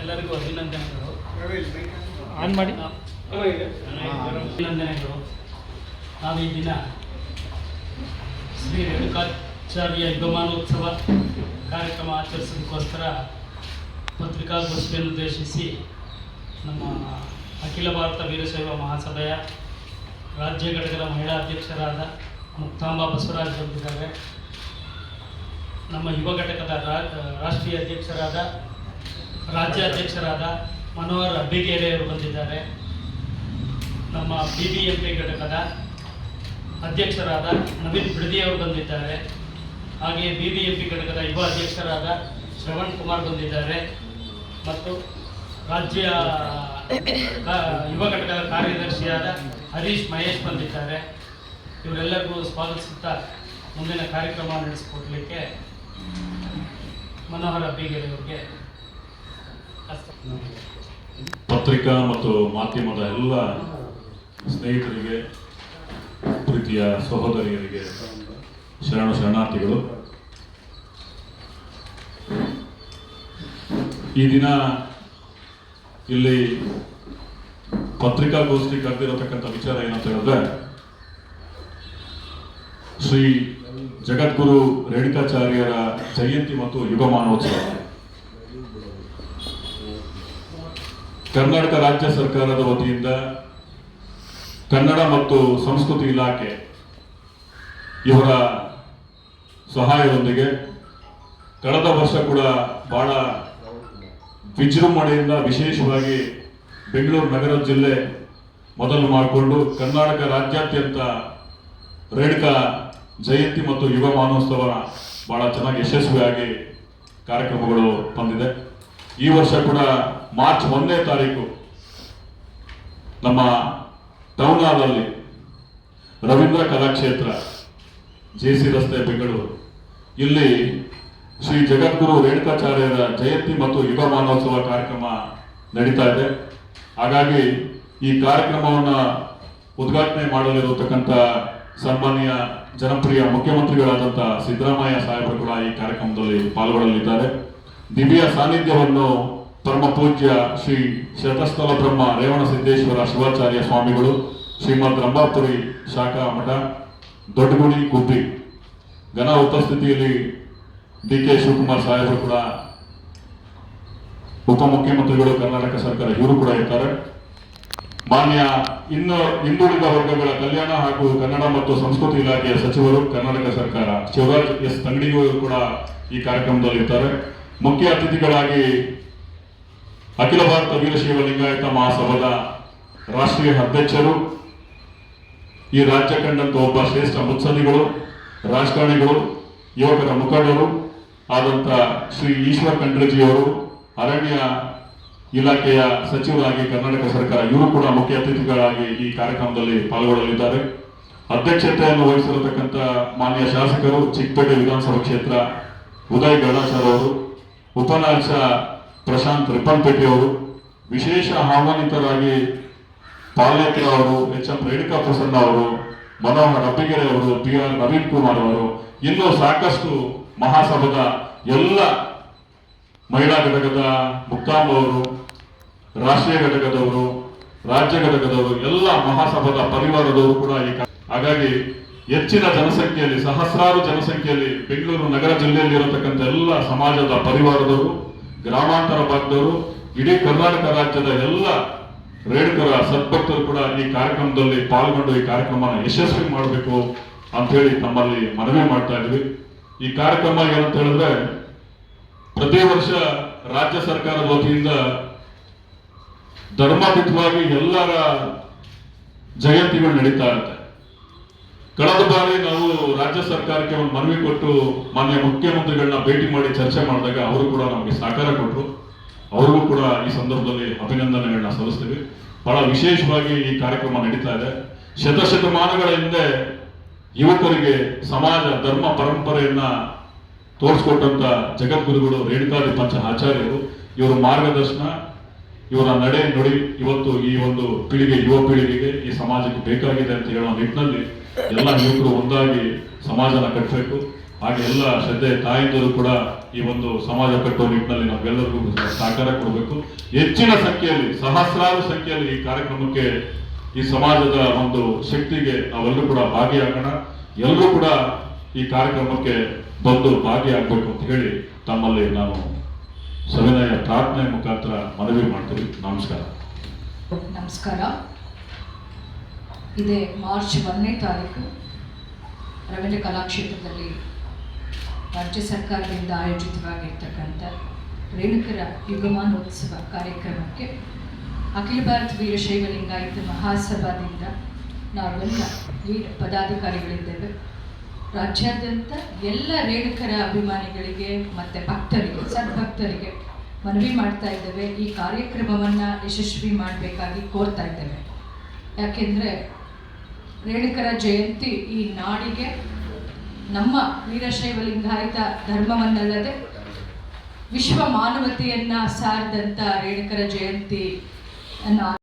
ಎಲ್ಲರಿಗೂ ಅಭಿನಂದನೆಗಳು. ಆನ್ ಮಾಡಿ. ಅಭಿನಂದನೆಗಳು. ನಾವು ಈ ದಿನ ಶ್ರೀ ರೇಣುಕಾಚಾರ್ಯ ಯುಗಮಾನೋತ್ಸವ ಕಾರ್ಯಕ್ರಮ ಆಚರಿಸೋದಕ್ಕೋಸ್ಕರ ಪತ್ರಿಕಾಗೋಷ್ಠಿಯನ್ನು ಉದ್ದೇಶಿಸಿ ನಮ್ಮ ಅಖಿಲ ಭಾರತ ವೀರಶೈವ ಮಹಾಸಭೆಯ ರಾಜ್ಯ ಘಟಕದ ಮಹಿಳಾ ಅಧ್ಯಕ್ಷರಾದ ಮುಕ್ತಾಂಬಾ ಬಸವರಾಜ್ ಬಂದಿದ್ದಾರೆ. ನಮ್ಮ ಯುವ ಘಟಕದ ರಾಷ್ಟ್ರೀಯ ಅಧ್ಯಕ್ಷರಾದ ರಾಜ್ಯಾಧ್ಯಕ್ಷರಾದ ಮನೋಹರ್ ಅಬ್ಬಿಗೇರಿಯವರು ಬಂದಿದ್ದಾರೆ. ನಮ್ಮ BBMP ಘಟಕದ ಅಧ್ಯಕ್ಷರಾದ ನವೀನ್ ಬಿಡದಿಯವರು ಬಂದಿದ್ದಾರೆ. ಹಾಗೆಯೇ BBMP ಘಟಕದ ಯುವ ಅಧ್ಯಕ್ಷರಾದ ಶ್ರವಣ್ ಕುಮಾರ್ ಬಂದಿದ್ದಾರೆ ಮತ್ತು ರಾಜ್ಯ ಯುವ ಘಟಕದ ಕಾರ್ಯದರ್ಶಿಯಾದ ಹರೀಶ್ ಮಹೇಶ್ ಬಂದಿದ್ದಾರೆ. ಇವರೆಲ್ಲರಿಗೂ ಸ್ವಾಗತಿಸುತ್ತಾ ಮುಂದಿನ ಕಾರ್ಯಕ್ರಮ ನಡೆಸಿಕೊಡ್ಲಿಕ್ಕೆ ಮನೋಹರ್ ಅಬ್ಬಿಗೇರಿಯವರಿಗೆ ಪತ್ರಿಕಾ ಮತ್ತು ಮಾಧ್ಯಮದ ಎಲ್ಲ ಸ್ನೇಹಿತರಿಗೆ, ಪ್ರೀತಿಯ ಸಹೋದರಿಯರಿಗೆ ಶರಣಾರ್ಥಿಗಳು. ಈ ದಿನ ಇಲ್ಲಿ ಪತ್ರಿಕಾಗೋಷ್ಠಿ ಕರೆದಿರತಕ್ಕಂಥ ವಿಚಾರ ಏನಂತ ಹೇಳಿದ್ರೆ, ಶ್ರೀ ಜಗದ್ಗುರು ರೇಣುಕಾಚಾರ್ಯರ ಜಯಂತಿ ಮತ್ತು ಯುಗಮಾನೋತ್ಸವ. ಕರ್ನಾಟಕ ರಾಜ್ಯ ಸರ್ಕಾರದ ವತಿಯಿಂದ ಕನ್ನಡ ಮತ್ತು ಸಂಸ್ಕೃತಿ ಇಲಾಖೆ ಇವರ ಸಹಾಯದೊಂದಿಗೆ ಕಳೆದ ವರ್ಷ ಕೂಡ ಬಹಳ ವಿಜೃಂಭಣೆಯಿಂದ ವಿಶೇಷವಾಗಿ ಬೆಂಗಳೂರು ನಗರ ಜಿಲ್ಲೆ ಮೊದಲು ಮಾಡಿಕೊಂಡು ಕರ್ನಾಟಕ ರಾಜ್ಯಾದ್ಯಂತ ರೇಣುಕಾ ಜಯಂತಿ ಮತ್ತು ಯುಗ ಮಾನೋತ್ಸವ ಬಹಳ ಚೆನ್ನಾಗಿ ಯಶಸ್ವಿಯಾಗಿ ಕಾರ್ಯಕ್ರಮಗಳು ಬಂದಿದೆ. ಈ ವರ್ಷ ಕೂಡ ಮಾರ್ಚ್ 1ನೇ ತಾರೀಕು ನಮ್ಮ ಟೌನ್ ಹಾಲಲ್ಲಿ ರವೀಂದ್ರ ಕಲಾಕ್ಷೇತ್ರ JC ರಸ್ತೆ ಬೆಂಗಳೂರು ಇಲ್ಲಿ ಶ್ರೀ ಜಗದ್ಗುರು ರೇಣುಕಾಚಾರ್ಯರ ಜಯಂತಿ ಮತ್ತು ಯುಗ ಮಾನೋತ್ಸವ ಕಾರ್ಯಕ್ರಮ ನಡೀತಾ ಇದೆ. ಹಾಗಾಗಿ ಈ ಕಾರ್ಯಕ್ರಮವನ್ನು ಉದ್ಘಾಟನೆ ಮಾಡಲಿರತಕ್ಕಂಥ ಸನ್ಮಾನ್ಯ ಜನಪ್ರಿಯ ಮುಖ್ಯಮಂತ್ರಿಗಳಾದಂಥ ಸಿದ್ದರಾಮಯ್ಯ ಸಾಹೇಬರು ಕೂಡ ಈ ಕಾರ್ಯಕ್ರಮದಲ್ಲಿ ಪಾಲ್ಗೊಳ್ಳಲಿದ್ದಾರೆ. ದಿವ್ಯ ಸಾನ್ನಿಧ್ಯವನ್ನು ಪರಮ ಪೂಜ್ಯ ಶ್ರೀ ಶತಸ್ಥಲ ಬ್ರಹ್ಮ ರೇವಣಸಿದ್ದೇಶ್ವರ ಶಿವಾಚಾರ್ಯ ಸ್ವಾಮಿಗಳು, ಶ್ರೀಮದ್ ರಂಭಾಪುರಿ ಶಾಖಾ ಮಠ, ದೊಡ್ಡಗುಡಿ ಗುಬ್ಬಿ ಘನ ಉಪಸ್ಥಿತಿಯಲ್ಲಿ DK ಶಿವಕುಮಾರ್ ಸಾಹೇಬರು ಕೂಡ, ಉಪಮುಖ್ಯಮಂತ್ರಿಗಳು ಕರ್ನಾಟಕ ಸರ್ಕಾರ ಇವರು ಕೂಡ ಇರ್ತಾರೆ. ಮಾನ್ಯ ಹಿಂದುಳಿದ ವರ್ಗಗಳ ಕಲ್ಯಾಣ ಹಾಗೂ ಕನ್ನಡ ಮತ್ತು ಸಂಸ್ಕೃತಿ ಇಲಾಖೆಯ ಸಚಿವರು ಕರ್ನಾಟಕ ಸರ್ಕಾರ ಶಿವರಾಜ್ S ತಂಗಡಿಯವರು ಕೂಡ ಈ ಕಾರ್ಯಕ್ರಮದಲ್ಲಿ ಇರ್ತಾರೆ. ಮುಖ್ಯ ಅತಿಥಿಗಳಾಗಿ ಅಖಿಲ ಭಾರತ ವೀರಶೈವ ಲಿಂಗಾಯತ ಮಹಾಸಭಾದ ರಾಷ್ಟ್ರೀಯ ಅಧ್ಯಕ್ಷರು, ಈ ರಾಜ್ಯ ಕಂಡಂತ ಒಬ್ಬ ಶ್ರೇಷ್ಠ ಮುತ್ಸದಿಗಳು, ರಾಜಕಾರಣಿಗಳು, ಯುವಕರ ಮುಖಂಡರು ಆದಂತ ಶ್ರೀ ಈಶ್ವರ್ ಖಂಡ್ರೆಜಿಯವರು, ಅರಣ್ಯ ಇಲಾಖೆಯ ಸಚಿವರಾಗಿ ಕರ್ನಾಟಕ ಸರ್ಕಾರ ಇವರು ಕೂಡ ಮುಖ್ಯ ಅತಿಥಿಗಳಾಗಿ ಈ ಕಾರ್ಯಕ್ರಮದಲ್ಲಿ ಪಾಲ್ಗೊಳ್ಳಲಿದ್ದಾರೆ. ಅಧ್ಯಕ್ಷತೆಯನ್ನು ವಹಿಸಿರತಕ್ಕಂಥ ಮಾನ್ಯ ಶಾಸಕರು ಚಿಕ್ಕಪೇಟೆ ವಿಧಾನಸಭಾ ಕ್ಷೇತ್ರ ಉದಯ್ ಗಡಾಚಾರ್ ಅವರು, ಉಪನಾಯಕ ಪ್ರಶಾಂತ್ ರಿಪ್ಪನ್ಪೇಟೆ ಅವರು, ವಿಶೇಷ ಆಹ್ವಾನಿತರಾಗಿ ಪಾಲೇಕರ್ ಅವರು, HM ರೇಣುಕಾ ಪ್ರಸನ್ನ ಅವರು, ಮನೋಹರ್ ಅಬ್ಬಿಗೆರೆ ಅವರು, PR ನವೀನ್ ಕುಮಾರ್ ಅವರು, ಇನ್ನೂ ಸಾಕಷ್ಟು ಮಹಾಸಭಾದ ಎಲ್ಲ ಮಹಿಳಾ ಘಟಕದ ಮುಕ್ತಾಂಬ ಅವರು, ರಾಷ್ಟ್ರೀಯ ಘಟಕದವರು, ರಾಜ್ಯ ಘಟಕದವರು, ಎಲ್ಲ ಮಹಾಸಭಾದ ಪರಿವಾರದವರು ಕೂಡ ಹಾಗಾಗಿ ಹೆಚ್ಚಿನ ಜನಸಂಖ್ಯೆಯಲ್ಲಿ, ಸಹಸ್ರಾರು ಜನಸಂಖ್ಯೆಯಲ್ಲಿ ಬೆಂಗಳೂರು ನಗರ ಜಿಲ್ಲೆಯಲ್ಲಿ ಇರತಕ್ಕಂಥ ಎಲ್ಲ ಸಮಾಜದ ಪರಿವಾರದವರು, ಗ್ರಾಮಾಂತರ ಭಾಗದವರು, ಇಡೀ ಕರ್ನಾಟಕ ರಾಜ್ಯದ ಎಲ್ಲ ರೇಣುಕರ ಸದ್ಭಕ್ತರು ಕೂಡ ಈ ಕಾರ್ಯಕ್ರಮದಲ್ಲಿ ಪಾಲ್ಗೊಂಡು ಈ ಕಾರ್ಯಕ್ರಮನ ಯಶಸ್ವಿ ಮಾಡಬೇಕು ಅಂತ ಹೇಳಿ ತಮ್ಮಲ್ಲಿ ಮನವಿ ಮಾಡ್ತಾ ಇದ್ವಿ. ಈ ಕಾರ್ಯಕ್ರಮ ಏನಂತ ಹೇಳಿದ್ರೆ, ಪ್ರತಿ ವರ್ಷ ರಾಜ್ಯ ಸರ್ಕಾರದ ವತಿಯಿಂದ ಧರ್ಮಯುತವಾಗಿ ಎಲ್ಲರ ಜಯಂತಿಗಳು ನಡೀತಾ ಇರುತ್ತೆ. ಕಳೆದ ಬಾರಿ ನಾವು ರಾಜ್ಯ ಸರ್ಕಾರಕ್ಕೆ ಒಂದು ಮನವಿ ಕೊಟ್ಟು ಮಾನ್ಯ ಮುಖ್ಯಮಂತ್ರಿಗಳನ್ನ ಭೇಟಿ ಮಾಡಿ ಚರ್ಚೆ ಮಾಡಿದಾಗ ಅವರು ಕೂಡ ನಮಗೆ ಸಹಕಾರ ಕೊಟ್ಟರು. ಅವ್ರಿಗೂ ಕೂಡ ಈ ಸಂದರ್ಭದಲ್ಲಿ ಅಭಿನಂದನೆಗಳನ್ನ ಸಲ್ಲಿಸ್ತೀವಿ. ಬಹಳ ವಿಶೇಷವಾಗಿ ಈ ಕಾರ್ಯಕ್ರಮ ನಡೀತಾ ಇದೆ. ಶತಶತಮಾನಗಳ ಹಿಂದೆ ಯುವಕರಿಗೆ ಸಮಾಜ ಧರ್ಮ ಪರಂಪರೆಯನ್ನ ತೋರಿಸ್ಕೊಟ್ಟಂತ ಜಗದ್ಗುರುಗಳು ರೇಣುಕಾದಿ ಪಂಚ ಆಚಾರ್ಯರು, ಇವರ ಮಾರ್ಗದರ್ಶನ, ಇವರ ನಡೆ ನುಡಿ ಇವತ್ತು ಈ ಒಂದು ಪೀಳಿಗೆ, ಯುವ ಪೀಳಿಗೆಗೆ, ಈ ಸಮಾಜಕ್ಕೆ ಬೇಕಾಗಿದೆ ಅಂತ ಹೇಳೋ ನಿಟ್ಟಿನಲ್ಲಿ ಎಲ್ಲ ಯುವಕರು ಒಂದಾಗಿ ಸಮಾಜನ ಕಟ್ಟಬೇಕು. ಹಾಗೆ ಎಲ್ಲ ಶ್ರದ್ಧೆ ತಾಯಂದಿರು ಕೂಡ ಈ ಒಂದು ಸಮಾಜ ಕಟ್ಟುವ ನಿಟ್ಟಿನಲ್ಲಿ ನಮ್ಗೆಲ್ಲರಿಗೂ ಸಹಕಾರ ಕೊಡಬೇಕು. ಹೆಚ್ಚಿನ ಸಂಖ್ಯೆಯಲ್ಲಿ, ಸಹಸ್ರಾರು ಸಂಖ್ಯೆಯಲ್ಲಿ ಈ ಕಾರ್ಯಕ್ರಮಕ್ಕೆ, ಈ ಸಮಾಜದ ಒಂದು ಶಕ್ತಿಗೆ ನಾವೆಲ್ಲರೂ ಕೂಡ ಭಾಗಿಯಾಗೋಣ. ಎಲ್ಲರೂ ಕೂಡ ಈ ಕಾರ್ಯಕ್ರಮಕ್ಕೆ ಬಂದು ಭಾಗಿಯಾಗಬೇಕು ಅಂತ ಹೇಳಿ ತಮ್ಮಲ್ಲಿ ನಾನು ಸವಿನಯ ಪ್ರಾರ್ಥನೆ ಮುಖಾಂತರ ಮನವಿ ಮಾಡ್ತೀವಿ. ನಮಸ್ಕಾರ. ನಮಸ್ಕಾರ. ಇದೇ ಮಾರ್ಚ್ 1ನೇ ತಾರೀಕು ರವೀಂದ್ರ ಕಲಾಕ್ಷೇತ್ರದಲ್ಲಿ ರಾಜ್ಯ ಸರ್ಕಾರದಿಂದ ಆಯೋಜಿತವಾಗಿರ್ತಕ್ಕಂಥ ರೇಣುಕರ ಯುಗಮಾನೋತ್ಸವ ಕಾರ್ಯಕ್ರಮಕ್ಕೆ ಅಖಿಲ ಭಾರತ ವೀರಶೈವ ಲಿಂಗಾಯತ ಮಹಾಸಭಾದಿಂದ ನಾವೆಲ್ಲ ವೀರ ಪದಾಧಿಕಾರಿಗಳಿದ್ದೇವೆ. ರಾಜ್ಯಾದ್ಯಂತ ಎಲ್ಲ ರೇಣುಕರ ಅಭಿಮಾನಿಗಳಿಗೆ ಮತ್ತು ಭಕ್ತರಿಗೆ, ಸದ್ಭಕ್ತರಿಗೆ ಮನವಿ ಮಾಡ್ತಾ ಇದ್ದೇವೆ, ಈ ಕಾರ್ಯಕ್ರಮವನ್ನು ಯಶಸ್ವಿ ಮಾಡಬೇಕಾಗಿ ಕೋರ್ತಾ ಇದ್ದೇವೆ. ಯಾಕೆಂದರೆ ರೇಣುಕರ ಜಯಂತಿ ಈ ನಾಡಿಗೆ, ನಮ್ಮ ವೀರಶೈವ ಲಿಂಗಾಯತ ಧರ್ಮವನ್ನಲ್ಲದೆ ವಿಶ್ವ ಮಾನವತೆಯನ್ನು ಸಾರಿದಂಥ ರೇಣುಕರ ಜಯಂತಿ ಅನ್ನು